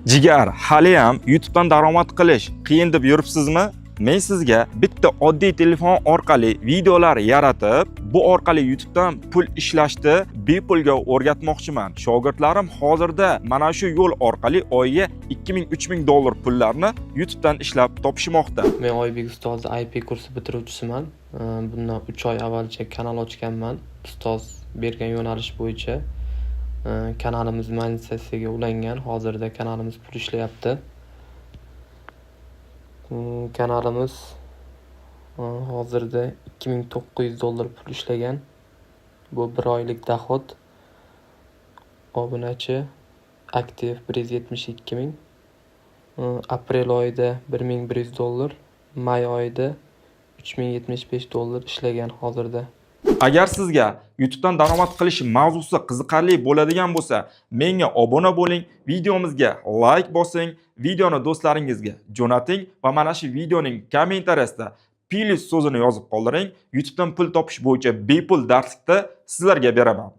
Jigar, haliyam YouTube'dan daromad qilish qiyin deb yuribsizmi? Men sizga bitta oddiy telefon orqali videolar yaratib, bu orqali YouTube'dan pul ishlashni bepulga o'rgatmoqchiman. Shogirdlarim hozirda mana shu yo'l orqali oyiga 2000-3000 dollar pullarni YouTube'dan ishlab topishmoqda. Men Oybek ustoz IP kursi bitiruvchisiman. Bundan 3 oy avvalcha kanal ochganman. Ustoz bergan yo'nalish bo'yicha kanalimiz monetizatsiyaga ulangan. Hozirda kanalimiz pul ishlayapti. Kanalimiz hozirda 2900 dollar pul ishlagan. Bu 1 oylik doxod. Obunachi aktiv 172 ming. Aprel oyida 1100 dollar, may oyida 3075 dollar ishlagan hozirda. Agar sizga YouTube'dan daromad qilish mavzusi qiziqarli bo'ladigan bo'lsa, menga obuna bo'ling, videomizga like bosing, videoni do'stlaringizga jo'nating va mana shu videoning kommentariyasida plus so'zini yozib qoldiring. YouTube'dan pul topish bo'yicha bepul darslikni sizlarga beraman.